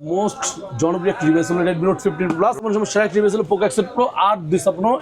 Most জনপ্রিয় একটি device হলো Redmi Note 15 Plus। কোন সময় সেরা একটি ডিভাইস হলো Poco X8 Pro 8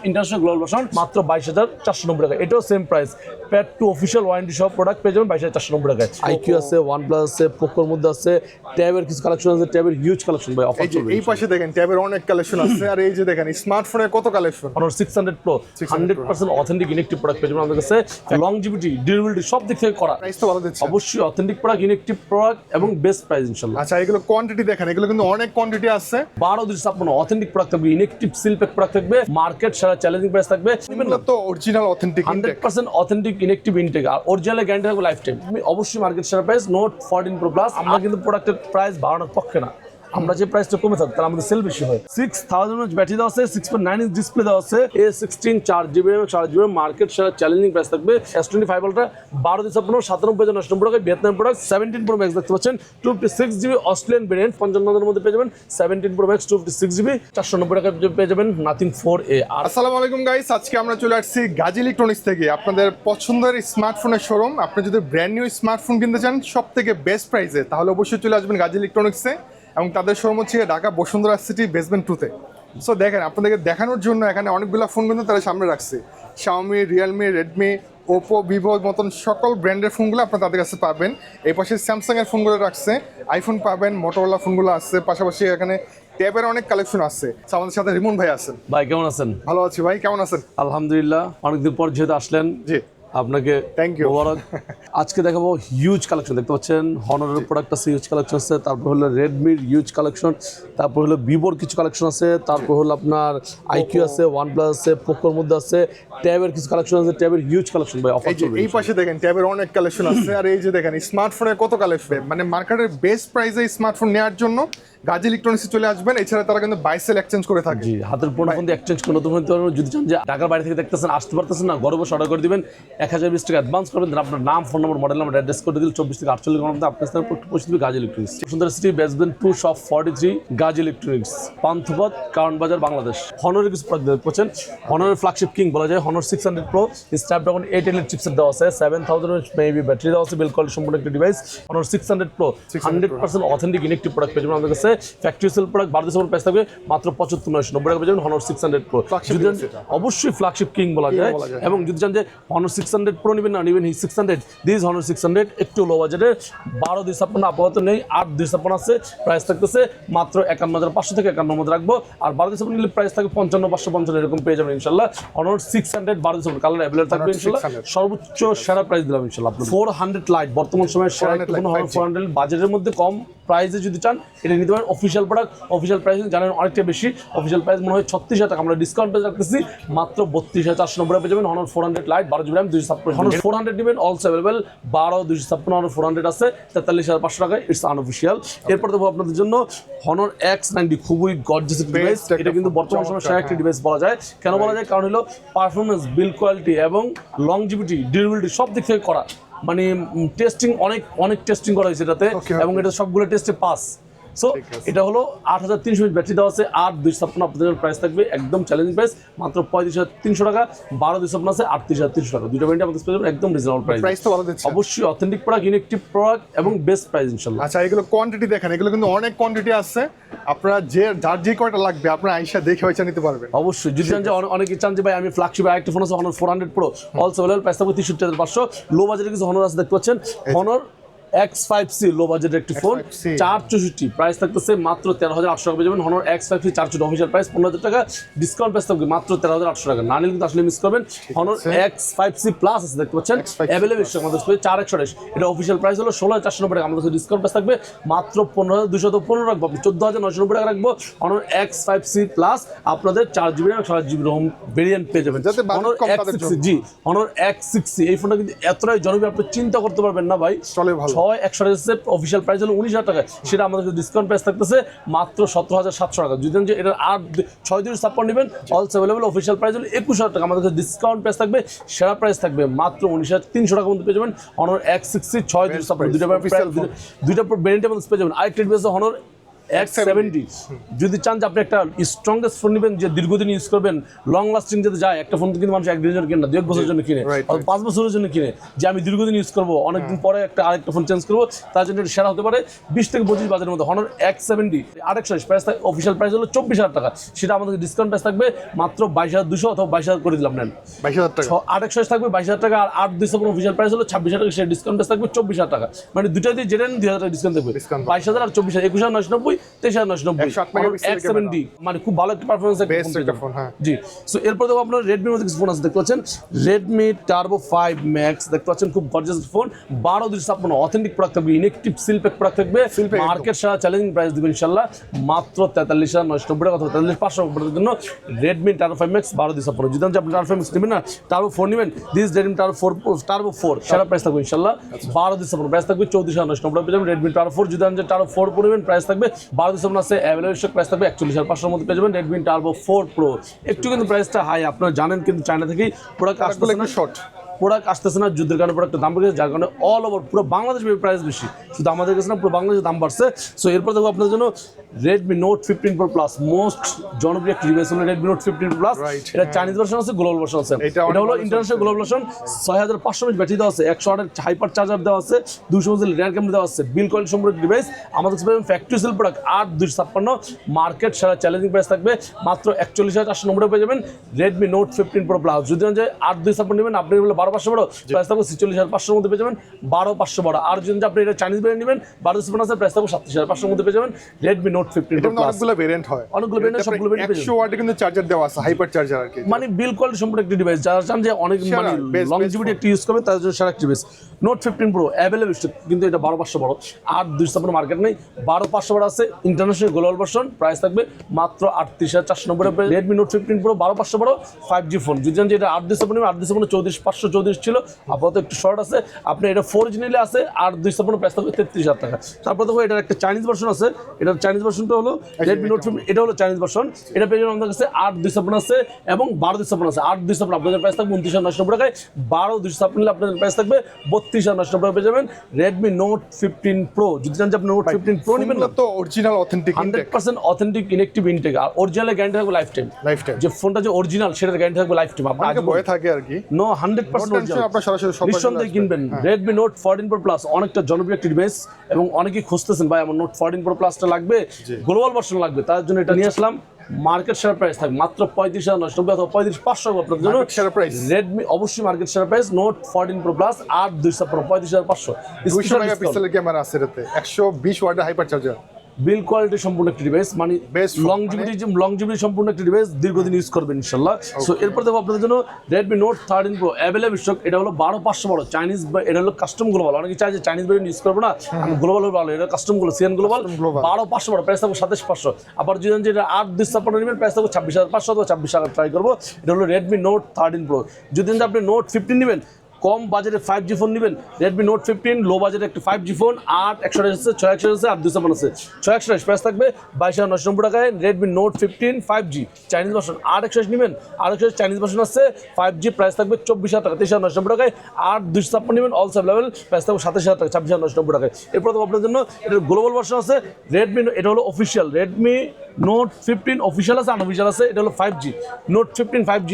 international global version মাত্র 22,490 টাকা। এটাও same price, pad two official warranty সহ প্রোডাক্ট পেয়ে যাবেন 22,490 টাকায়। IQ আছে, OnePlus আছে, Poco এর মধ্যে আছে, ট্যাবের কিছু কালেকশন আছে, ট্যাবের হিউজ কালেকশন ভাই অফার চলবে। এই পাশে দেখেন ট্যাবের অনেক কালেকশন আছে, আর এই যে দেখেন স্মার্টফোনের কত collection. Honor 600 Pro 100% authentic inactive product পেয়ে যাবেন আমাদের কাছে। লংজিভিটি, ডিউরেবিলিটি সব দিক থেকে করা, প্রাইস তো ভালো দিচ্ছে। অবশ্যই অথেন্টিক প্রোডাক্ট, ইনেকটিভ প্রোডাক্ট এবং বেস্ট প্রাইস ইনশাআল্লাহ। আচ্ছা, এগুলো কোয়ান্টিটি দেখেন, এগুলো কিন্তু অনেক কোয়ান্টিটি আছে। 12,256 অথেন্টিক প্রোডাক্ট থাকবে, ইনেকটিভ সিল প্যাক প্রোডাক্ট থাকবে, মার্কেট সেরা চ্যালেঞ্জিং প্রাইস থাকবে। এগুলো তো original authentic intact, 100% authentic inactive intact, আর অরিজিনাল গ্যারান্টি থাকবে লাইফ টাইম। তুমি অবশ্যই মার্কেট সেরা প্রাইস Note 14 Pro Plus। আমরা কিন্তু প্রোডাক্টের প্রাইস বাড়ানোর পক্ষে না, আমরা যে প্রাইসটা কমে থাকবে তাহলে আমাদের সেল বেশি হয়। 6000 mAh ব্যাটারি দেওয়া আছে, 6.9 ইঞ্চ ডিসপ্লে দেওয়া আছে, A16 4GB এবং 4GB মার্কেট সেরা চ্যালেঞ্জিং প্রাইস থাকবে। S25 Ultra 12,256 97,990 টাকায়। ভিয়েতনাম প্রোডাক্ট 17 Pro Max দেখতে পাচ্ছেন, 256GB অস্ট্রেলিয়ান ভেরিয়েন্ট 55,000 এর মধ্যে পেয়ে যাবেন। 17 Pro Max 256GB 490 টাকায় পেয়ে যাবেন Nothing 4A। আসসালামু আলাইকুম গাইস, আজকে আমরা চলে আসছি গাজী ইলেকট্রনিক্স থেকে, আপনাদের পছন্দের স্মার্টফোনের শোরুম। আপনি যদি ব্র্যান্ড নিউ স্মার্টফোন কিনতে চান সব থেকে বেস্ট প্রাইসে, তাহলে অবশ্যই চলে আসবেন গাজী ইলেকট্রনিক্সে। এবং তাদের শোরুম হচ্ছে ঢাকা বসুন্ধরা সিটি বেসমেন্ট 2-তে। সো দেখেন, আপনাদেরকে দেখানোর জন্য এখানে অনেকগুলো ফোন কিন্তু তারা সামনে রাখছে। Xiaomi, Realme, Redmi, Oppo, Vivo মতন সকল ব্র্যান্ডের ফোনগুলো আপনারা তাদের কাছে পাবেন। এই পাশে স্যামসাংয়ের ফোনগুলো রাখছে, আইফোন পাবেন, মোটরোলা ফোনগুলো আছে, পাশাপাশি এখানে ট্যাবের অনেক কালেকশন আছে। আমাদের সাথে রিমন ভাই আছেন। ভাই কেমন আছেন? ভালো আছি ভাই, কেমন আছেন? আলহামদুলিল্লাহ, অনেকদিন পর যেহেতু আসলেন, জি আপনাকে থ্যাংক ইউ। মোবারক। আজকে দেখাবো হিউজ কালেকশন, দেখতে পাচ্ছেন হনারের প্রোডাক্ট আছে, হিউজ কালেকশন আছে। তারপর হলো রেডমির হিউজ কালেকশন, তারপর হলো ভিভোর কিছু কালেকশন আছে, তারপর হলো আপনার IQ আছে, OnePlus আছে, পোকোর মধ্যে আছে, ট্যাবের কিছু কালেকশন আছে, ট্যাবের হিউজ কালেকশন ভাই অফার চলবে। এই পাশে দেখেন ট্যাবের অনেক কালেকশন আছে, আর এই যে দেখেন স্মার্টফোনের কত কালেকশন। মানে মার্কেটের বেস্ট প্রাইসে স্মার্টফোন নেওয়ার জন্য গাজী ইলেকট্রনিক্সে চলে আসবেন। এছাড়া তারা কিন্তু বাই সেল এক্সচেঞ্জ করে থাকে। জি, হাতের পুরনো ফোন দিয়ে এক্সচেঞ্জ করে নতুন ফোন নিতে পারবেন। যদি চান যে ঢাকার বাইরে থেকে দেখতেছেন, আসতে পারতেছেন না, ঘরে বসে অর্ডার করে দিবেন, 1020 টাকা অ্যাডভান্স করবেন, দেন আপনার নাম, ফোন নম্বর, মডেল নাম্বার, অ্যাড্রেস করে দিলে 24 থেকে 48 ঘন্টার মধ্যে আপনার স্থানে পৌঁছে দেবে Gazi electronics, Bashundhara city basement 2 shop 43 Gazi electronics, Panthapath, কারণ বাজার, বাংলাদেশ। হনরের কিছু প্রোডাক্ট দেখতে পাচ্ছেন, হনরের ফ্ল্যাগশিপ কিং বলা যায়। Honor 600 Pro স্ন্যাপড্রাগন 8 এর চিপসেট দেওয়া আছে, 7000 mAh ব্যাটারি দেওয়া আছে, বিল কোয়ালিটি সম্পূর্ণ একটা device. Honor 600 Pro 100% authentic inactive product পেয়ে যাবেন আমাদের কাছে। ফ্যাক্টরি সেল প্রোডাক্ট 12,000 প্রাইস থাকবে মাত্র 75,990 টাকা পেয়ে যাবেন Honor 600 Pro। যদি অবশ্যই ফ্ল্যাগশিপ কিং বলা যায়। এবং যদি চান যে Honor 600 Pro নেবেন না, নেবেন 600, দিস Honor 600 একটু লো বাজেটের, 12,256 আপাতত নেই, 8,256 আছে। প্রাইস থাকতেছে মাত্র 51,500 থেকে 51 মধ্যে রাখবো। আর 12,256 নিলে প্রাইস থাকবে 55,550 এরকম পেয়ে যাবেন ইনশাল্লাহ। Honor 600 12,256 কালার অ্যাভেলেবল থাকবে ইনশাল্লাহ। সর্বোচ্চ সেরা প্রাইস দিলাম ইনশাল্লাহ। 400 লাইট বর্তমান সময়ে সেরা কোনো Honor 400 বাজেটের মধ্যে কম প্রাইসে যদি চান এটা নিতে পারেন। অফিসিয়াল প্রোডাক্ট, অফিসিয়াল প্রাইস জানেন অনেকটা বেশি, অফিসিয়াল প্রাইস মনে হয় 36,000 টাকা, আমরা ডিসকাউন্ট প্রাইস রাখতেছি মাত্র 32,490 পেয়ে যাবেন Honor 400 light 12GB RAM 256। Honor 400 নেবেন, অলসো অ্যাভেলেবল 12,256 Honor 400 আছে 43,500 টাকায়, ইটস আনঅফিসিয়াল। এরপর দেবো আপনাদের জন্য Honor X90, খুবই গর্জিয়াস ডিভাইস। এটা কিন্তু বর্তমান সময়ে সেরা একটি ডিভাইস বলা যায়। কেন বলা যায়? কারণ হলো পারফরমেন্স, বিল্ড কোয়ালিটি এবং লংজিভিটি, ডিউরেবিলিটি সব দিক থেকে করা। মানে টেস্টিং অনেক টেস্টিং করা হয়েছে এটাতে, এবং এটা সবগুলো টেস্টে পাস। সো এটা হলো 8,300 mAh ব্যাটারি দেওয়া আছে, 8,256 আপনাদের প্রাইস থাকবে একদম চ্যালেঞ্জিং প্রাইস মাত্র 35,300 টাকা। 12,256 আছে, 38,300 টাকা, দুটো ব্র্যান্ডে আমাদের পেয়ে যাবেন একদম রিজনেবল প্রাইস। প্রাইস তো ভালো দিচ্ছে। অবশ্যই অথেন্টিক প্রোডাক্ট, ইনেকটিভ প্রোডাক্ট এবং বেস্ট প্রাইস ইনশাআল্লাহ। আচ্ছা, এগুলো কোয়ান্টিটি দেখেন, এগুলো কিন্তু অনেক কোয়ান্টিটি আছে। আপনারা যার যে কয়টা লাগবে আপনারা আইসা দেখে হয়তো নিতে পারবেন। অবশ্যই যদি চান যে অনেকে চান যে ভাই আমি ফ্ল্যাগশিপ আরেকটা ফোন আছে Honor 400 Pro, also available, price থাকবে 63,500। লো বাজেটের কিছু Honor আছে দেখতে পাচ্ছেন, Honor X5C লো বাজেটের একটি ফোন 464, প্রাইস থাকতেছে মাত্র 13,800 টাকা পেয়ে যাবেন Honor X5C 464, অফিসিয়াল প্রাইস 15,000 টাকা, ডিসকাউন্ট প্রাইস থাকবে মাত্র 13,800 টাকা। না নিলে কিন্তু আসলে মিস করবেন। Honor X5C Plus আছে দেখতে পাচ্ছেন, অ্যাভেলেবল আমাদের কাছে 428, এটা অফিসিয়াল প্রাইস হলো 16,490 টাকা, আমাদের কাছে ডিসকাউন্ট প্রাইস থাকবে মাত্র 15,215 রাখবো, আপনি 14,990 টাকা রাখবো। Honor X5C Plus আপনাদের 4GB RAM 4GB ROM variant পেয়ে যাবেন। Honor X6C, জি Honor X6C এই ফোনটা কিন্তু এতটাই জনপ্রিয় আপনি চিন্তা করতে পারবেন না ভাই। চলে ভালো, 100 অফিসিয়াল প্রাইস হলো 19,000 টাকা, সেটা আমাদের ডিসকাউন্ট প্রাইস থাকতেছে মাত্র 17,700 টাকা। যদি যে এটা 6,256 নেবেন, অলসো অ্যাভেলেবল, অফিসিয়াল প্রাইস হলো 21,000 টাকা, আমাদের ডিসকাউন্ট প্রাইস থাকবে, সেরা প্রাইস থাকবে মাত্র 19,300 টাকার মধ্যে পেয়ে যাবেন Honor X6C 6,256, দুইটা ভেরিয়েন্টের মধ্যে পেয়ে যাবেন। আরেকটা ডিভাইস Honor X70 যদি চান যে আপনি একটা স্ট্রংগেস্ট ফোন নেবেন যে দীর্ঘদিন ইউজ করবেন, লং লাস্টিং যাতে যায়, একটা ফোন কিন্তু মানুষ 1 দিনের জন্য কিনে না, 2 বছরের জন্য কিনে, Right, অথবা 5 বছরের জন্য কিনে, যে আমি দীর্ঘদিন ইউজ করবো, অনেকদিন পরে আরেকটা ফোন চেঞ্জ করবো, তার জন্য এটা সেরা হতে পারে। 20 থেকে 25 বাজারের মধ্যে Honor X70 828 price, official price হলো 24,000 টাকা, সেটা আমাদের ডিসকাউন্ট প্রাইস থাকবে মাত্র 22,200 অথবা 22,000 করে দিলাম নেন। 22,000 টাকা 828 থাকবে 22,000 টাকা, আর 8,200 অফিসিয়াল প্রাইস হলো 26,000 টাকা, সেটা ডিসকাউন্ট প্রাইস থাকবে 24,000 টাকা, মানে দুটো দিয়ে যেটা 2,000 টাকা ডিসকাউন্ট থাকবে। 22,000 আর 24,000, 21,990, 23,990 108 মেগাপিক্সেল X70, মানে খুব ভালো একটা পারফরমেন্স বেস্ট একটা ফোন। হ্যাঁ জি। সো এরপর দেখো আপনার রেডমির মধ্যে কিছু ফোন আছে, দেখতে পাচ্ছেন রেডমি টার্বো 5 ম্যাক্স, দেখতে পাচ্ছেন খুব গর্জিয়াস ফোন, 12/256 অথেন্টিক প্রোডাক্ট থাকবে, ইনেকটিভ সিল প্যাক প্রোডাক্ট থাকবে, মার্কেট সারা চ্যালেঞ্জিং প্রাইস দিবেন ইনশাআল্লাহ মাত্র 43,990 টাকা অথবা 43,500 জন্য রেডমি টার্বো 5 ম্যাক্স 12/256। যদি আপনি টার্বো 5 ম্যাক্স নেবেন না, টার্বো 4 নেবেন, দিস রেডমি টার্বো 4 সেরা প্রাইস থাকবে ইনশাআল্লাহ 12/256, প্রাইস থাকবে 34,990 পেয়ে যাবেন। রেডমি টার্বো 4 যদি আপনি টার্বো 4 প্রো নেবেন, প্রাইস থাকবে 12/256 আছে, অ্যাভেলেবল স্টক, প্রাইস থাকবে 41,500 মধ্যে পেয়ে যাবেন রেডমি টার্বো 4 প্রো। একটু কিন্তু প্রাইসটা হাই, আপনারা জানেন, কিন্তু চায়না থেকেই প্রোডাক্ট আসতেছে না, শর্ট প্রোডাক্ট আসতেছে না, যুদ্ধের কারণে প্রোডাক্টের দাম বেড়েছে, যার কারণে অল ওভার পুরো বাংলাদেশ প্রাইস বেশি, শুধু আমাদের কাছে না, পুরো বাংলাদেশের দাম বাড়ছে। সো এরপর দেখো আপনাদের জন্য Redmi note 15 pro plus, most জনপ্রিয় একটি ডিভাইস হলো রেডমি নোট 15 প্লাস। এটা চাইনিজ ভার্সন আছে, গ্লোবাল ভার্সন আছে, এটা হলো international global version. 6,500 mAh battery দেওয়া আছে, 108 হাইপার চার্জার দেওয়া আছে, 200 mAh রিয়ার ক্যামেরা দেওয়া আছে, বিল কোয়ালিটি সম্পূর্ণ ডিভাইস, আমাদের কাছে পাবেন ফ্যাক্টরি সেল প্রোডাক্ট 8,256, মার্কেট সারা চ্যালেঞ্জিং প্রাইস থাকবে মাত্র 41,490 পেয়ে যাবেন রেডমি নোট 15 প্রো প্লাস। যদি না যায় 8,256 নেবেন, আপনি বলে 12,500 বড়, প্রাইস থাকবে 46,500 মধ্যে পেয়ে যাবেন 12,500 বড়। আর যদি আপনি এটা চাইনিজ ভ্যারিয়েন্ট নেবেন 12,500 আছে, প্রাইস থাকবে 37,500 মধ্যে পেয়ে যাবেন রেডমি নোট 15 প্রো প্লাস। অনেকগুলো ভেরিয়েন্ট হয়, অনেকগুলো ভেরিয়েন্ট, সবগুলো ভেরিয়েন্ট 100 ওয়াটের কিন্তু চার্জার দেওয়া আছে, হাইপার চার্জার আর কি, মানে বিল কোয়ালিটি সম্পূর্ণ একটি ডিভাইস, যারা চান যে অনেক মানে লংজিভিটি একটু ইউজ করবে তাদের জন্য সেরা একটি device. Note 15 pro available stock, কিন্তু এটা 12,500 বড়, 8,256 মার্কেট নেই, 12,500 বড় আছে, ইন্টারন্যাশনাল গ্লোবাল ভার্সন, প্রাইস থাকবে মাত্র 38,490 রেডমি নোট 15 প্রো 12,500 বড় 5G ফোন। যদি জানেন যে এটা 8,256 8,256 34,534 ছিল, আপাতত একটু শর্ট আছে, আপনি এটা 4G নিলে আছে 8,256, প্রাইস থাকবে 33,000 টাকা। তারপর দেখো এটার একটা চাইনিজ ভার্সন আছে, এটার চাইনিজ ভার্সনটা হলো রেডমি নোট 15, এটা হলো চাইনিজ ভার্সন, এটা পেয়ে যাবেন আমাদের কাছে 8,256 আছে এবং 12,256 আছে। 8,256 আপনাদের প্রাইস থাকবে 29,990 টাকায়, 12,256 নিলে আপনাদের প্রাইস থাকবে 32,990 টাকা পেয়ে যাবেন রেডমি নোট 15 প্রো। যদি জানেন যে আপনি নোট 15 প্রো নেবেন না, তো original authentic 100% authentic inactive intact, আর অরিজিনাল গ্যারান্টি থাকবে লাইফ টাইম, যে ফোনটা যে অরিজিনাল সেটার গ্যারান্টি থাকবে লাইফ টাইম, আপনার আগে বয়ে থাকে আর কি, নো 100% অরিজিনাল, আপনার সরাসরি সব নিঃসন্দেহে কিনবেন। রেডমি নোট 14 প্রো প্লাস অনেকটা জনপ্রিয় একটি ডিভাইস, এবং অনেকেই খুঁজতেছেন ভাই আমার নোট 14 প্রো প্লাসটা লাগবে, গ্লোবাল ভার্সন লাগবে, তার জন্য এটা নিয়ে আসলাম। মার্কেট সেরা প্রাইস থাকবে মাত্র 35,990 অথবা 35,500 আপনাদের জন্য সেরা প্রাইস। রেডমি অবশ্যই মার্কেট সেরা প্রাইস, নোট 14 প্রো প্লাস 8,256 35,500, 200 মেগাপিক্সেলের ক্যামেরা আছে এটাতে, 120 ওয়াটের হাইপার চার্জার, বিল কোয়ালিটি সম্পূর্ণ একটি ডিভাইস, মানে লংজিভিটি সম্পূর্ণ একটি ডিভাইস, দীর্ঘদিন ইউজ করবেন ইনশাআল্লাহ। সো এরপর দেখো আপনাদের জন্য Redmi note 13 pro available stock, এটা হলো 12,500 বড় চাইনিজ, এটা হলো কাস্টম গ্লোবাল, অনেকে চাই যে চাইনিজ ভেরিয়েন্ট ইউজ করবো না, আমি গ্লোবাল ভালো, এটা কাস্টম গুলো সিএন গ্লোবাল 12,500 বড়, প্রাইস থাকবে 27,500। আবার যদি যে এটা 8,256 নেবেন, প্রাইস থাকবে 26,500 অথবা 26,000 ট্রাই করবো। এটা হলো রেডমি নোট 13 প্রো। যদি আপনি নোট 15 নেবেন, কম বাজেটে 5G ফোন নেবেন, রেডমি নোট 15 লো বাজেটে একটা 5G ফোন, 8,128 আছে, 6,128 আছে, 8,256 আছে, 6,128 প্রাইস থাকবে 22,990 টাকায় Redmi note 15 5G Chinese version. 8,128 নেবেন, 8,128 চাইনিজ ভার্সন আছে 5G, প্রাইস থাকবে 24,000 টাকা, 23,990 টাকায়। 8,256 নেবেন অলসো অ্যাভেলেবল, প্রাইস থাকবে 27,000 টাকা, 26,990 টাকায়। এরপর তো আপনার জন্য এটার গ্লোবাল ভার্সন আছে রেডমি, এটা হলো অফিসিয়াল রেডমি নোট 15 অফিসিয়াল আছে, আনঅফিসিয়াল আছে, এটা হলো 5G note 15 5G।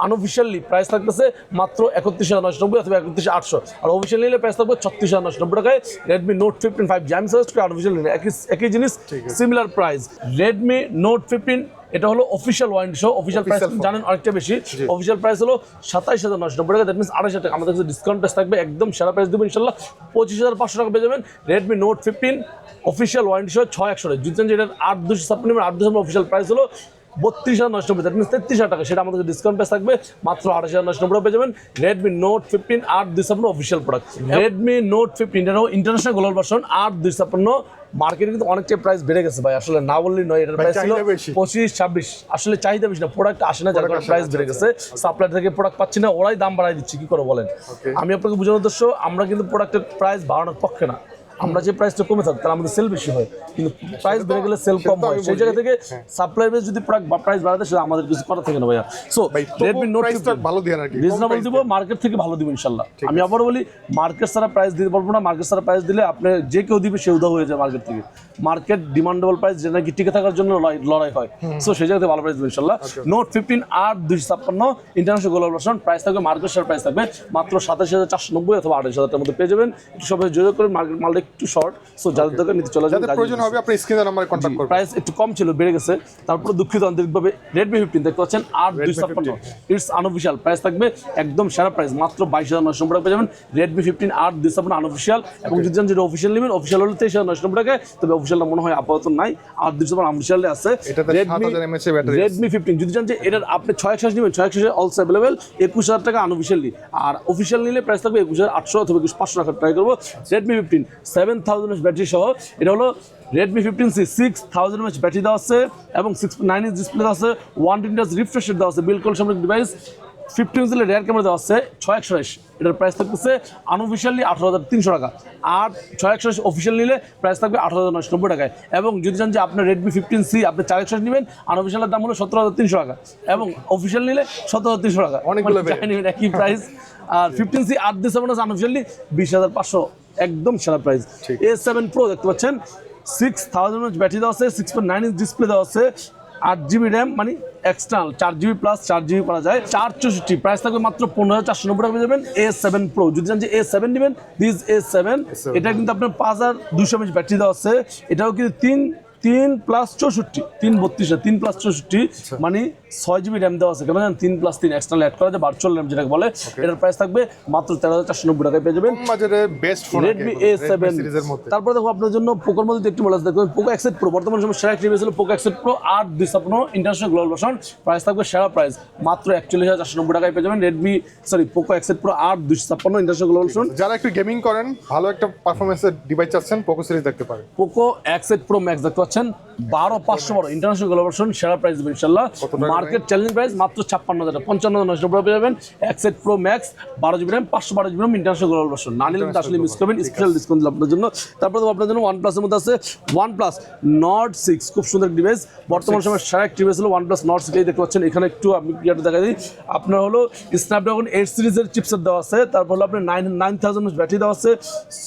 Unofficially price থাকতেছে মাত্র 31,990 অথবা 31,800, আর অফিসিয়াল নিলে প্রাইস থাকবে 36,990 টাকায় রেডমি নোট 15 5G। আমি সাজেস্ট করি আনঅফিসিয়াল নিলে একই জিনিস, সিমিলার প্রাইস। রেডমি নোট 15 এটা হলো অফিসিয়াল ওয়ারেন্টি সহ, অফিসিয়াল প্রাইস জানেন অনেকটা বেশি, অফিসিয়াল প্রাইস হলো 27,990 টাকা, দ্যাট মিনস 2,500 টাকা। আমাদের কাছে ডিসকাউন্ট প্রাইস থাকবে, একদম সেরা প্রাইস দেবো ইনশাল্লাহ, 25,500 টাকা পেয়ে যাবেন রেডমি নোট 15 অফিসিয়াল ওয়ারেন্টি সহ 6,100। যদি যেটা 8,256 8,256 অফিসিয়াল প্রাইস হলো 32,990, দ্যাট মিনস 33,000 টাকা, সেটা আমাদের ডিসকাউন্ট প্রাইস থাকবে মাত্র 28,990 টাকা পেয়ে যাবেন Redmi note 15 8,256 official product. Redmi note 15 এটাও ইন্টারন্যাশনাল গ্লোবাল ভার্সন 8,256, মার্কেটে কিন্তু অনেকটাই প্রাইস বেড়ে গেছে ভাই, আসলে না বললেই নয়, এটার প্রাইস ছিল 25-26, আসলে চাহিদা বেশি না, প্রোডাক্ট আসে না, যার কারণে প্রাইস বেড়ে গেছে, সাপ্লাই থেকে প্রোডাক্ট পাচ্ছি না, ওরাই দাম বাড়াই দিচ্ছে, কি করে বলেন। আমি আপনাকে বোঝানোর উদ্দেশ্য, আমরা কিন্তু প্রোডাক্টের প্রাইস বাড়ানোর পক্ষে না, আমরা যে প্রাইসটা কমে থাকতো তাহলে আমাদের সেল বেশি হয়, কিন্তু প্রাইস বেড়ে গেলে সেল কম হয়। সেই জায়গা থেকে সাপ্লাই বেস যদি প্রোডাক্ট বা প্রাইস বাড়াতে সেটা আমাদের কিছু করা থাকে না ভাইয়া। সো Redmi Note 15 ভালো দেন আর কি, রিজনেবল দিব, মার্কেট থেকে ভালো দিব ইনশাআল্লাহ। আমি আবার বলি মার্কেট ছাড়া প্রাইস দিতে পারবো না, মার্কেট ছাড়া প্রাইস দিলে আপনি যে কেউ দিবে সে উদা হয়ে যায় মার্কেট থেকে। মার্কেট ডিমান্ডেবল প্রাইস যেটা নাকি টিকে থাকার জন্য লড়াই হয়, সো সেই জায়গাতে ভালো প্রাইস দেবো ইনশাআল্লাহ। Note 15 8 256 international global version, price থাকবে মার্কেট শেয়ার প্রাইস থাকবে মাত্র 27,490 অথবা 28,000 টাকার মধ্যে পেয়ে যাবেন। একটু সবাই যোগাযোগ করে, মার্কেট মালটা একটু শর্ট, সো যাদের দরকার নিতে চলে যাবেন। প্রয়োজন হবে আপনি স্ক্রিনে নাম্বারে কন্টাক্ট করবেন। প্রাইস একটু কম ছিল, বেড়ে গেছে, তারপরে দুঃখিত আন্তরিকভাবে। Redmi 15 দেখতে পাচ্ছেন 8 256, ইটস আনঅফিশিয়াল প্রাইস থাকবে একদম সেরা প্রাইস মাত্র 22,990 টাকা পেয়ে যাবেন। Redmi 15 8 256 আনঅফিশিয়াল, এবং যদি চান যেটা অফিশিয়াল নেবেন, অফিশিয়াল হলে 23,990 টাকায়, তবে অফিশিয়ালটা মনে হয় আপাতত নাই। 8 256 আনঅফিশিয়ালে আছে। এটাতে 7000 mAh ব্যাটারি। Redmi 15 যদি চান যে এটার আপনি 6 নেবেন, 6 অলসো अवेलेबल 21,000 টাকা আনঅফিশিয়ালি, আর অফিশিয়াল নিলে প্রাইস থাকবে 21,800 অথবা 21,500 টাকা ট্রাই করবো। Redmi 15 7000 mAh ব্যাটারি সহ, এটা হলো Redmi 15C 6000 mAh ব্যাটারি দেওয়া আছে এবং 6.9 ইঞ্চ ডিসপ্লে দেওয়া আছে, 120 Hz রিফ্রেশ রেট দেওয়া আছে, বিলকুল সামরিক ডিভাইস, 50 মেগাপিক্সেলের রিয়ার ক্যামেরা দেওয়া আছে, 6/128। এটার প্রাইস থাকতেছে আনঅফিশিয়ালি 18,300 টাকা, আর 6/128 অফিশিয়াল নিলে প্রাইস থাকবে 18,990 টাকায়। এবং যদি চান যে আপনার Redmi 15C আপনি 4/128 নেবেন, আনঅফিশিয়ালের দাম হলো 17,300 টাকা এবং অফিশিয়াল নিলে 17,300 টাকা, অনেকগুলো একই প্রাইস। আর 15C 8 256 আনঅফিশিয়ালি 20,500, একদম সেরা প্রাইস। A7 Pro দেখতে পাচ্ছেন 6000 mAh ব্যাটারি দেওয়া আছে, 6.9 ইঞ্চ ডিসপ্লে দেওয়া আছে, 8GB র্যাম, মানে এক্সটার্নাল 4GB প্লাস 4GB করা যায়, 464 প্রাইস থাকবে মাত্র 15,490 টাকা পেয়ে যাবেন। A7 Pro যদি চান যে A7 নেবেন, দিস A7, এটা কিন্তু আপনার 5200 mAh ব্যাটারি দেওয়া আছে, এটাও কিন্তু 3 প্লাস 64, 3 প্লাস 64, মানে 6GB র্যাম দেওয়া আছে। কেন জানেন? 3 প্লাস 3 এক্সটার্নাল অ্যাড করা যায়, ভার্চুয়াল র্যাম যেটাকে বলে। এটার প্রাইস থাকবে মাত্র 13,490 টাকায় পেয়ে যাবেন। বাজারে বেস্ট ফোন Redmi A7 সিরিজের মধ্যে। তারপর দেখো আপনার জন্য পোকোর মধ্যে একটু মডেল দেখবেন, Poco X8 Pro বর্তমান সময় সেরা একটি ছিল Poco X8 Pro 8 256 international global version, price থাকবে সেরা প্রাইস মাত্র 41,490 টাকায় পেয়ে যাবেন। Poco X8 Pro 8 256 international global version. যারা একটু গেমিং করেন, ভালো একটা পারফরম্যান্সের ডিভাইস চাচ্ছেন, Poco সিরিজ দেখতে পারেন। Poco X8 Pro Max দেখতে পাচ্ছেন 12,512 ইন্টারন্যাশনাল গ্লোবাল ভার্সন, সেরা প্রাইস দেবেন ইনশাআল্লাহ। মার্কেট চ্যালেঞ্জ প্রাইস মাত্র 56,000 টাকা, 55,990 টাকা পেয়ে যাবেন। X8 Pro Max 12GB RAM 512GB RAM international global version, না নিলে কিন্তু আসলে মিস করবেন, স্পেশাল ডিসকাউন্ট আপনার জন্য। তারপরে আপনার জন্য OnePlus এর মধ্যে আছে OnePlus Nord 6, খুব সুন্দর ডিভাইস, বর্তমান সময় সেরা একটি ডিভাইস হলো OnePlus Nord 6, দেখতে পাচ্ছেন এখানে একটু আমি ক্লিয়ার দেখা দিই। আপনার হলো Snapdragon 8 সিরিজের চিপসেট দেওয়া আছে, তারপর হলো আপনার 9000 mAh ব্যাটারি দেওয়া আছে,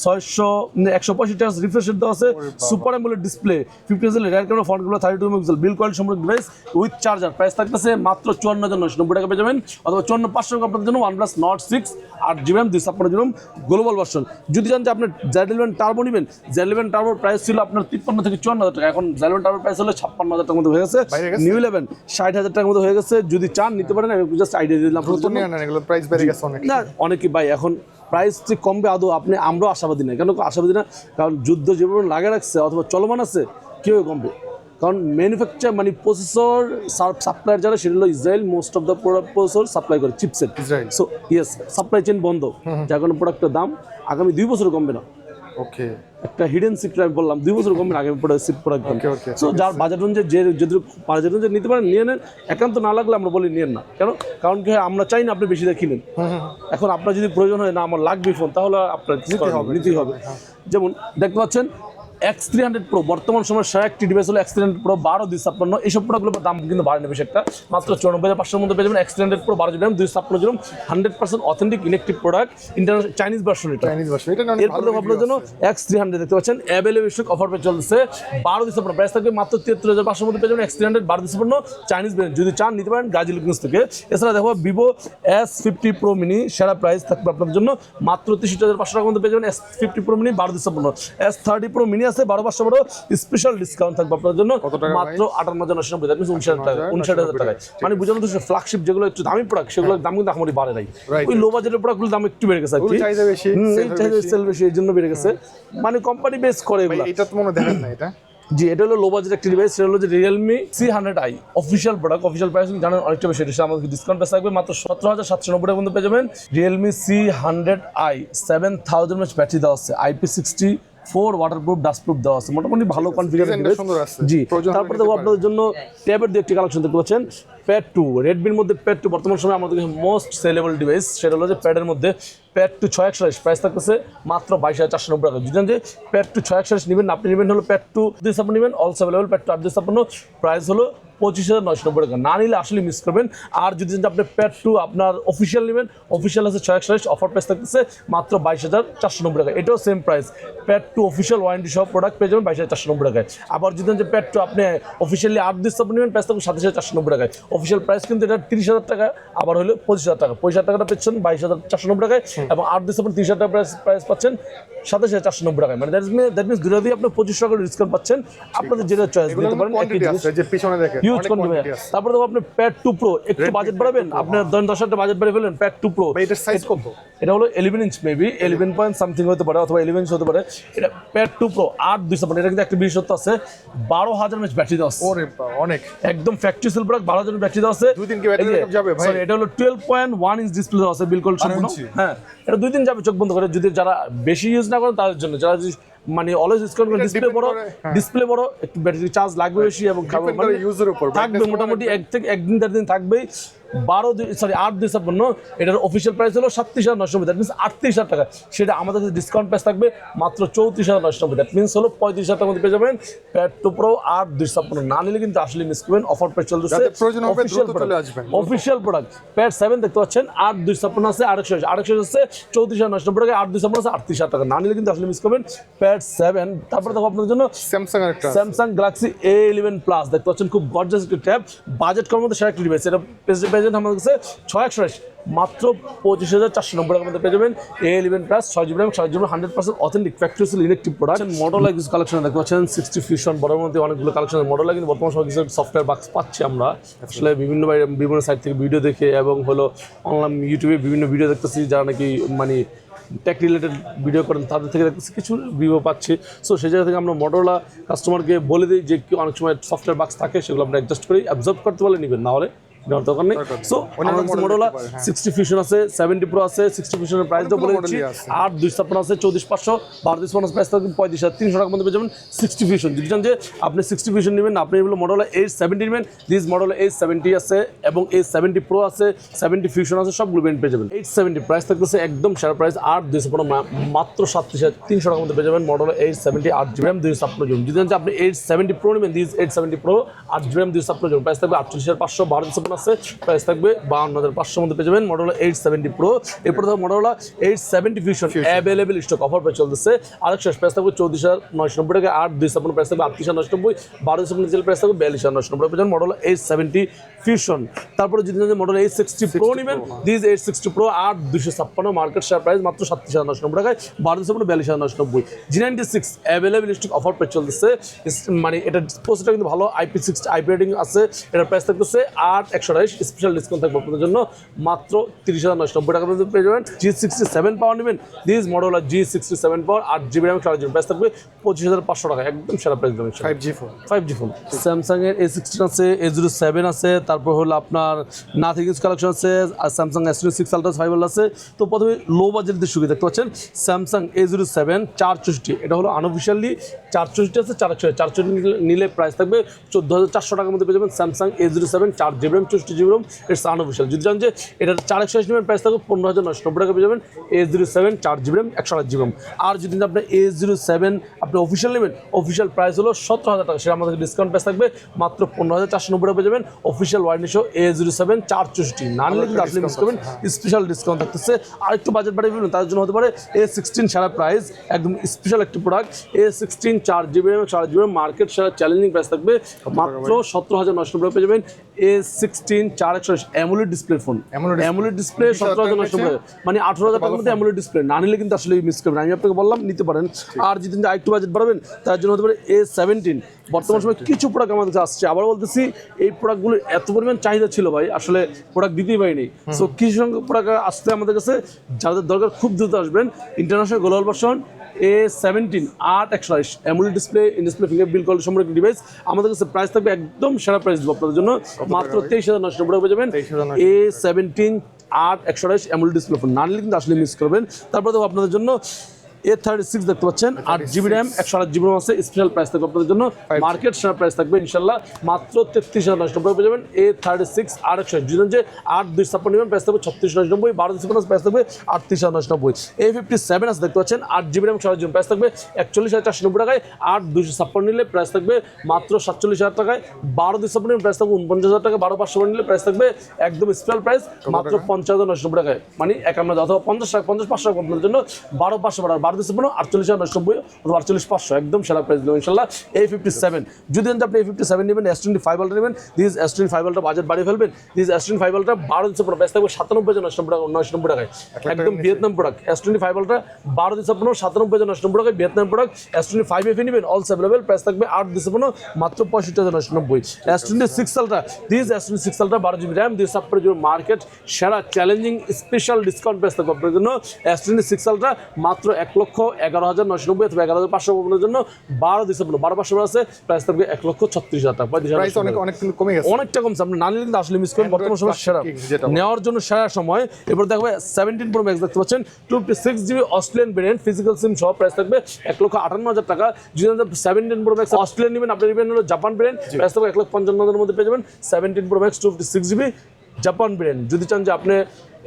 165 Hz রিফ্রেশ রেট দেওয়া আছে, super AMOLED display, 50 Hz rear camera, ফ্রন্টগুলো 32 মেগাপিক্সেল, বিল কোয়ালিটি সম্পূর্ণ ডিভাইস উইথ চার্জার, প্রাইস থাকতেছে মাত্র 54,990 টাকা পেয়ে যাবেন, অথবা 54,500 টাকা আপনাদের জন্য OnePlus Nord 6 8GB RAM 256GB global version. যদি চান যে আপনি Z11 টার্বো নেবেন, Z11 টার্বোর প্রাইস ছিল আপনার 53 থেকে 54,000 টাকা, এখন Z11 টার্বোর প্রাইস হলো 56,000 টাকার মধ্যে হয়ে গেছে, নিউ 11 60,000 টাকার মধ্যে হয়ে গেছে। যদি চান নিতে পারেন, আমি জাস্ট আইডিয়া দিলাম। প্রাইস বেড়ে গেছে অনেক, না অনেকে ভাই এখন প্রাইস যে কমবে আদৌ আপনি, আমরাও আশাবাদী না। কেন আশাবাদী না? কারণ যুদ্ধ যেভাবে লাগে রাখছে অথবা চলমান আছে, কেউ কমবে। কারণ ম্যানুফ্যাকচার মানে প্রসেসর সাপ্লায়ার যারা, সেটা হলো Israel, most of the processor supply করে chipset Israel. So yes, supply chain বন্ধ, যার কারণে প্রোডাক্টের দাম আগামী 2 বছর কমবে না। ওকে, একটা হিডেন সিক্রেট আমি বললাম, 2 বছর কমবে না আগামী প্রোডাক্ট। সো যার বাজেট অনুযায়ী যদি বাজেট অনুযায়ী নিতে পারেন নিয়ে নেন, একান্ত না লাগলে আমরা বলি নিয়েন না। কেন? কারণ কি আমরা চাই না আপনি বেশি দিয়ে কিনেন। এখন আপনার যদি প্রয়োজন হয় না আমার লাগবে ফোন, তাহলে আপনার নিতেই হবে। যেমন দেখতে পাচ্ছেন X300 Pro বর্তমান সময় সেরা একটি ডিভাইস হলো X300 Pro 12 256, এইসব প্রোডাক্টগুলোর দাম কিন্তু বাড়ে না বেশি একটা, মাত্র 94,500 মধ্যে পেয়ে যাবেন। X300 Pro 12GB RAM 256GB 100% authentic electric product, international Chinese version. এটা এরপর আপনার জন্য X300 দেখতে পাচ্ছেন অ্যাভেলেবল স্টক অফার পেয়ে চলছে 12 ডিসেম্বর, প্রাইস থাকবে মাত্র 73,500 মধ্যে পেয়ে যাবেন। X300 12 ডিসেম্বর চাইনিজ ব্র্যান্ড, যদি চান নিতে পারেন গাজী ইলেকট্রনিক্স থেকে। এছাড়া দেখো Vivo S50 Pro Mini, সেরা প্রাইস থাকবে আপনাদের জন্য মাত্র 63,500 টাকার মধ্যে পেয়ে যাবেন। S50 Pro Mini 12 December. S30 Pro Mini আছে 12,500 স্পেশাল ডিসকাউন্ট থাকবে আপনার জন্য মাত্র 58,990 টাকা, 59,000 টাকায়। মানে বুঝানো তো ফ্ল্যাগশিপ যেগুলো একটু দামি প্রোডাক্ট, সেগুলোর দাম কিন্তু আমারই বাড়ে নাই। ওই লো বাজেটের প্রোডাক্টগুলোর দাম একটু বেড়ে গেছে আর কি, চাহিদা সেল বেশি, এই জন্য বেড়ে গেছে। মানে কোম্পানি বেস করে এগুলো। এটা তো মনে দেখেন না এটা। জি, এটা হলো লো বাজেট একটা ডিভাইস, সেটা হলো যে Realme C100i official product. Official price জানেন অনেকটা বেশি, এটা আমাদের ডিসকাউন্ট প্রাইস থাকবে মাত্র 17,790 টাকার মধ্যে পেয়ে যাবেন। Realme C100i 7000 mAh ব্যাটারি দেওয়া আছে, IP64 ওয়াটারপ্রুফ ডাস্টপ্রুফ দেওয়া আছে, মোটামুটি ভালো কনফিগারেশন ডিভাইস। জি, তারপরে দেখো আপনাদের জন্য ট্যাবের দিয়ে একটি কালেকশন দেখতে পাচ্ছেন Pad 2, Redmi-র মধ্যে Pad 2 বর্তমান সময় আমাদের মোস্ট সেলেবল ডিভাইস, সেটা হলো যে প্যাডের মধ্যে প্যাড টু 641 প্রাইস থাকতেছে মাত্র 22,490 টাকা। যদি যে প্যাড টু 641 নেবেন, আপনি নেবেন হলো প্যাড টু 256 নেবেন, also available pad two 856, price হলো 25,990 টাকা। না নিলে আসলে মিস করবেন। আর যদি আপনি প্যাড টু আপনার অফিসিয়াল নেবেন, অফিসিয়াল আছে 641, অফার প্রাইস থাকতেছে মাত্র 22,490 টাকা। এটাও same price, pad two official warranty সহ প্রোডাক্ট পেয়ে যাবেন 22,490 টাকায়। আবার যদি যে প্যাড টু আপনি অফিসিয়ালি 8 নেবেন, প্রাইস থাকবে 27,490 টাকায়। অফিসিয়াল প্রাইস কিন্তু এটা 30,000 টাকা, আবার হলো 25,000 টাকা। 25,000 টাকাটা পেয়েছেন 22,490 টাকায়, এবং 8 30,000 টাকা প্রাইস পাচ্ছেন 27,490 টাকায়। মানে দ্যাট মিনস দুটো দিয়ে আপনি 25 টাকা ডিসকাউন্ট পাচ্ছেন। আপনাদের যেটা চয়েস নিতে পারেন। একই জিনিস যে পিছনে দেখেন হিউজ কোয়ান্টিটি। তারপরে দেখো আপনি প্যাড টু প্রো একটু বাজেট বাড়াবেন, আপনার 10,000 টাকা বাজেট বাড়িয়ে ফেলেন, প্যাড টু প্রো এটার সাইজ কত? এটা হলো 11 ইঞ্চ, মেবি 11 পয়েন্ট সামথিং হতে পারে, অথবা 11 ইঞ্চ হতে পারে। এটা প্যাড টু প্রো 8/256, এটা কিন্তু একটা বিশেষত্ব আছে, 12,000 mAh ব্যাটারি দেওয়া আছে। ওরে অনেক, একদম ফ্যাক্টরি সেল প্রোডাক্ট, 12,000 ব্যাটারি দেওয়া আছে। 2 দিন কি ব্যাটারি ব্যাকআপ যাবে ভাই? সরি, এটা হলো 12.1 ইঞ্চ ডিসপ্লে দেওয়া আছে, বিলকুল সম্পূর্ণ। হ্যাঁ, এটা 2 দিন যাবে চোখ বন্ধ করে। যদি যারা বেশি ইউজ না করেন তাদের জন্য, যারা মানে অলওয়েজ ইউজ করেন, ডিসপ্লে বড়, একটু ব্যাটারি চার্জ লাগবে বেশি, এবং ইউজের উপর থাকবে মোটামুটি 1 দিন 4 দিন থাকবেই। 8/256, এটার অফিসিয়াল প্রাইস হলো 37,990, দ্যাট মিনস 38,000 টাকা। সেটা আমাদের কাছে ডিসকাউন্ট প্রাইস থাকবে মাত্র 34,990, দ্যাট মিনস হলো 35,000 টাকার মধ্যে পেয়ে যাবেন প্যাড টু প্রো 8/256। না নিলে কিন্তু আসলে মিস করবেন। অফার প্রাইস চলতেছে, অফিসিয়াল প্রোডাক্ট প্যাড 7 দেখতে পাচ্ছেন, 8/256 আছে, 821 আছে 34,990 টাকা, 8/256 আছে 38,000 টাকা। না নিলে কিন্তু আসলে মিস করবেন প্যাড 7। তারপরে দেখো আপনাদের জন্য স্যামসাং গ্যালাক্সি A11 প্লাস দেখতে পাচ্ছেন, খুব গর্জিয়াস একটা ট্যাব, বাজেট কম মধ্যে সেরা একটা ডিভাইস। এটা প্রেজেন্ট আমাদের কাছে 641, মাত্র 25,490 টাকার মধ্যে পেয়ে যাবেন A11 plus 6GB RAM 6GB 100% authentic factory sale electric product. Model কিছু কালেকশন দেখতে পাচ্ছেন, 60 ফিউশন বড়ের মধ্যে অনেকগুলো কালেকশন মডেল, কিন্তু বর্তমান সময় কিছু সফটওয়্যার বাক্স পাচ্ছি আমরা আসলে বিভিন্ন সাইট থেকে ভিডিও দেখে, এবং হলো অনলাইন ইউটিউবে বিভিন্ন ভিডিও দেখতেছি, যারা নাকি মানে টেক রিলেটেড ভিডিও করেন, তাদের থেকে দেখতেছি কিছু রিভিউ পাচ্ছি। সো সেই জায়গা থেকে আমরা মডেলা কাস্টমারকে বলে দিই যে অনেক সময় সফটওয়্যার বাক্স থাকে, সেগুলো আমরা অ্যাডজাস্ট করি, অ্যাবজর্ব করতে পারলে নেবেন, না হলে নেওয়ার দরকার নেই। সো আমাদের কাছে মডেলা 60 ফিউশন আছে, 70 প্রো আছে। 60 ফিউশনের প্রাইস তো বলে দিচ্ছি, 8/256 আছে, 34,500, 12,256 প্রাইস থাকবে 35,300 টাকার মধ্যে পেয়ে যাবেন 60 ফিউশন। যদি চান যে আপনি 60 ফিউশন নেবেন, আপনি হলো মডেলা A70 নেবেন, দিস মডেলা A70 আছে, এবং A70 প্রো আছে, 70 ফিউশন আছে, সবগুলো ব্র্যান্ড পেয়ে যাবেন। 870 প্রাইস থাকতেছে একদম সেরা প্রাইস, 8/256 মাত্র 37,300 টাকার মধ্যে পেয়ে যাবেন মডেলা A70 8GB RAM 256GB। যদি চান যে আপনি A70 প্রো নেবেন, this 870 pro 8GB RAM 256GB, price থাকবে 48,500, 12,256 আছে, প্রাইস থাকবে 52,500 মধ্যে পেয়ে যাবেন মডেল 870 প্রো। এরপর দেখো model 870 fusion available stock, offer price চলতেছে। আরেকশো প্রাইস থাকবে 34,990 টাকা, 8/256 প্রাইস থাকবে 38,990, 12,256 প্রাইস থাকবে 42,990 পেয়ে যাবেন মডেল 870 ফিউশন। তারপরে যদি মডেল 860 প্রো নেবেন, this 860 pro 8,256 market share price মাত্র 37,990 টাকায়, 12,256 42,990। G96 available stock, offer price চলতেছে। মানে এটা প্রসেসরটা কিন্তু ভালো, IP60 IP রেটিং আছে। এটার প্রাইস থাকতেছে 8,128, স্পেশাল ডিসকাউন্ট থাকবে আপনাদের জন্য মাত্র 30,990 টাকা পর্যন্ত পেয়ে যাবেন। G67 পাওয়ার নেবেন, this model G67 power 8GB RAM 4GB, price থাকবে 25,500 টাকা, একদম সেরা প্রাইস দেবেন। 5G ফোন স্যামসাং এর A16 আছে, A07 আছে, তারপর হলো আপনার নাথিং ইউজ কালেকশন আছে, আর স্যামসাং S26 আলট্রা 5 আছে। তো প্রথমে লো বাজেটের সুবিধা দেখতে পাচ্ছেন, স্যামসাং A07 464, এটা হলো আনঅফিশিয়ালি 464 আছে, 464 নিলে প্রাইস থাকবে 14,400 টাকার মধ্যে পেয়ে যাবেন Samsung A07 4GB RAM 64GB RAM, it's unofficial. যদি জান যে এটা 461 নেবেন, প্রাইস থাকবে 15,990 টাকা পেয়ে যাবেন A07 4GB RAM 128GB RAM। আর যদি আপনি A07 আপনি অফিশিয়াল নেবেন, অফিশিয়াল প্রাইস হলো 17,000 টাকা, সেটা আমাদের ডিসকাউন্ট প্রাইস থাকবে মাত্র 15,490 টাকা পেয়ে যাবেন অফিশিয়াল ওয়ারেন্টি সহ A07 464। না নিলে কিন্তু আসলে মিস করবেন, স্পেশাল ডিসকাউন্ট থাকতেছে। আর একটু বাজেট বাড়িয়ে ফেলবেন, তার জন্য হতে পারে A16 সারা প্রাইস, একদম স্পেশাল একটি product. A16 4GB RAM 4GB RAM market সেরা চ্যালেঞ্জিং প্রাইস থাকবে মাত্র 17,990 টাকা পেয়ে যাবেন A16 461 AMOLED display phone, AMOLED display 17,990 টাকা, মানে 18,000 টাকার মধ্যে অ্যামোলেড ডিসপ্লে। না নিলে কিন্তু আসলে মিস করবেন, আমি আপনাকে বললাম নিতে পারেন। আর যদি আরেকটু বাজেট বাড়াবেন, তার জন্য হতে পারে A17। বর্তমান সময় কিছু প্রোডাক্ট আমাদের কাছে আসছে, আবার বলতেছি এই প্রোডাক্টগুলো এত পরিমাণ চাহিদা ছিল ভাই, আসলে প্রোডাক্ট দিতেই পারিনি। সো কিছু সংখ্যক প্রোডাক্ট আসতে আমাদের কাছে, যাদের দরকার খুব দ্রুত আসবেন। International global version A17 8/128 AMOLED display, in display finger bill call সম্পর্ক ডিভাইস আমাদের কাছে প্রাইস থাকবে একদম সেরা প্রাইস দেবো আপনাদের জন্য মাত্র 23,990 টাকা পেয়ে যাবেন A17 8/128 অ্যামোলেড ডিসপ্লে ফোন। না নিলে কিন্তু আসলে মিস করবেন। তারপরে দেখো আপনাদের জন্য A36 দেখতে পাচ্ছেন 8GB RAM 128GB RAM আছে, স্পেশাল প্রাইস থাকবে আপনাদের জন্য, মার্কেট সেরা প্রাইস থাকবে ইনশাল্লাহ মাত্র 33,990 পেয়ে যাবেন। A36 R100 যদি যে 8/256 নেবেন প্রাইস থাকবে 36,990, 12/256 প্রাইস থাকবে 38,990। A57 আছে দেখতে পাচ্ছেন 8GB RAM 128GB প্রাইস থাকবে 41,490 টাকায়, 8/256 নিলে প্রাইস থাকবে মাত্র 47,000 টাকায়, 12/256 নিলে প্রাইস থাকবে 49,000 টাকা, 12/500 নিলে প্রাইস থাকবে একদম স্পেশাল প্রাইস মাত্র 50,990 টাকায়, মানে 51 অথবা 50 টাকা 50-500 টাকা আপনাদের জন্য 12/500 12/256 48,990 অথবা 48,500 একদম সেরা প্রাইস দেবো ইনশাল্লাহ। A57 যদি আপনি A57 নেবেন, S25 Ultra নেবেন, দিস S25 Ultra বাজেট বাড়িয়ে ফেলবেন, দিস S25 Ultra 12/256 প্রাইস থাকবে 97,990 টাকায়, একদম ভিয়েতনাম প্রোডাক্ট। S25 Ultra 12/256 97,990 টাকায় ভিয়েতনাম প্রোডাক্ট। S25 FE নেবেন, অলস অ্যাভেলেবল, প্রাইস থাকবে 8/256 মাত্র 65,990। S26 Ultra, this S26 Ultra 12GB RAM, this আপনার জন্য মার্কেট সেরা চ্যালেঞ্জিং স্পেশাল ডিসকাউন্ট প্রাইস থাকবে আপনার জন্য। S26 Ultra মাত্র 1,11,990 অথবা 11,500 আপনার জন্য 12/256 আছে, প্রাইস থাকবে 1,36,000 টাকা। প্রাইস অনেক কমে গেছে, অনেকটা কমছে, আপনি না নিলে কিন্তু আসলে মিস করেন। বর্তমান সময় সেরা নেওয়ার জন্য সেরা সময়। এবার দেখবে 17 Pro Max দেখতে পাচ্ছেন 256GB অস্ট্রেলিয়ান ভেরিয়েন্ট ফিজিক্যাল সিম সহ, প্রাইস থাকবে 1,58,000 টাকা। যদি 17 Pro Max অস্ট্রেলিয়ান নেবেন, আপনি নেবেন হলো জাপান ভেরিয়েন্ট, প্রাইস থাকবে 1,55,000 মধ্যে পেয়ে যাবেন। 17 Pro Max 256GB Japan variant. যদি চান যে আপনি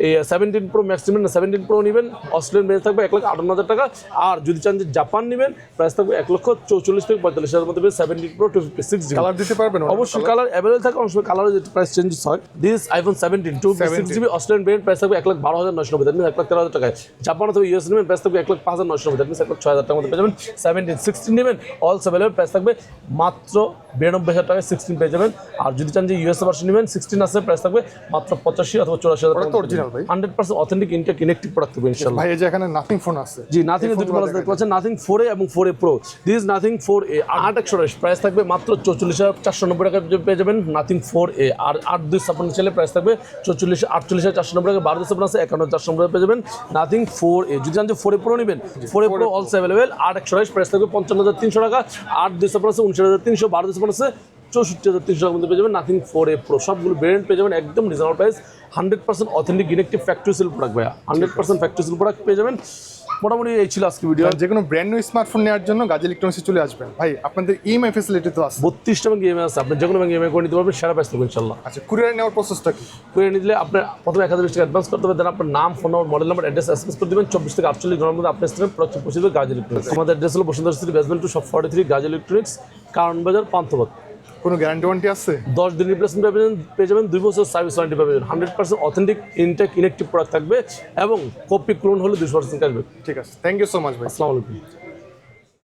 এই 17 Pro Max নেবেন না 17 Pro নেবেন, অস্ট্রেলিয়ান প্রাইস থাকবে 1,58,000 টাকা। আর যদি চান যে জাপান নেবেন, প্রাইস থাকবে 1,44,000 থেকে 45,000 মধ্যে পেয়ে 17 Pro 256GB। কালার দিতে পারবেন? অবশ্যই কালার অ্যাভেলেবল থাকে, অবশ্যই কালারের যে প্রাইস চেঞ্জেস হয়। This iPhone 17 256GB Australian variant, price থাকবে 1,12,990, দ্যাট মিনস 1,13,000 টাকায়। জাপান অথবা ইউএস নেবেন, প্রাইস থাকবে 1,05,990, দ্যাট মিনস 1,06,000 টাকার মধ্যে পেয়ে যাবেন। 17 16 নেবেন, অলস অ্যাভেলেবল, প্রাইস থাকবে মাত্র 92,000 টাকায় 16 পেয়ে যাবেন। আর যদি চান যে ইউএস ভার্সন নেবেন 16 আছে, প্রাইস থাকবে মাত্র 85 অথবা 84,000 টাকা। অরিজিনাল ভাই, 100% অথেন্টিক ইন্টেক কানেক্টিভ প্রোডাক্ট হবে ইনশাআল্লাহ। ভাই এই যে এখানে নাথিং ফোন আছে, জি নাথিং এর দুটো মডেল দেখতে পাচ্ছেন, নাথিং 4A এবং 4A Pro। This nothing 4A 8/128 price থাকবে মাত্র 44,490 টাকা পেয়ে যাবেন নাথিং 4A। আর 8/256 ছেলে প্রাইস থাকবে 48,490 টাকা, 12/256 আছে 51,490 টাকা পেয়ে যাবেন নাথিং 4A। যদি চান যে 4A Pro নেবেন, 4A Pro also available, 8/128 price থাকবে 55,300 টাকা, 8/256 59,300, 12/256 64,300 টাকার মধ্যে পেয়ে যাবেন নাথিং 4A Pro। সবগুলো ভেরিয়েন্ট পেয়ে যাবেন একদম reasonable price, 100% authentic inactive factory seal product ভাইয়া, 100% ফ্যাক্টরি সিল প্রোডাক্ট পেয়ে যাবেন। মোটামুটি এই ছিল আজকে ভিডিও। যে কোনো ব্র্যান্ড নিউ স্মার্টফোন নেওয়ার জন্য গাজী ইলেকট্রনিক্সে চলে আসবেন। ভাই আপনাদের ইএমআই ফ্যাসিলিটি তো আছে, 32টা ব্যাংক ইএমআই আছে, আপনি যে কোনো ব্যাংক ইএমআই করে নিতে পারবেন, সেরা প্রাইস থাকবে ইনশাআল্লাহ। আচ্ছা, কুরিয়ার নেওয়ার প্রসেসটা কি? করে নিলে আপনার প্রথমে 1,020 টাকা অ্যাডভান্স করতে হবে, দেন আপনার নাম, ফোন নম্বর, মডেল নাম্বার, অ্যাড্রেস এসএমএস করে দেবেন। 24 থেকে 48 ঘন্টার মধ্যে আপনার স্থানে প্রোডাক্ট পৌঁছে দেবে গাজী ইলেকট্রনিক্স। আমাদের অ্যাড্রেস হলো Bashundhara city basement 2 shop 43 Gazi electronics, কারণ বাজার, পান্থপথ। কোনো গ্যারান্টি ওয়ারেন্টি আছে? 10 দিন রিপ্লেসমেন্ট পেয়ে যাবেন, 2 বছর সার্ভিস ওয়ারেন্টি পাবেন, 100% অথেন্টিক ইনটেক ইনেকটিভ প্রোডাক্ট থাকবে এবং কপি ক্লোন হলে 200% ক্যাশব্যাক। ঠিক আছে, থ্যাংক ইউ সো মাচ ভাই। আসসালামু আলাইকুম।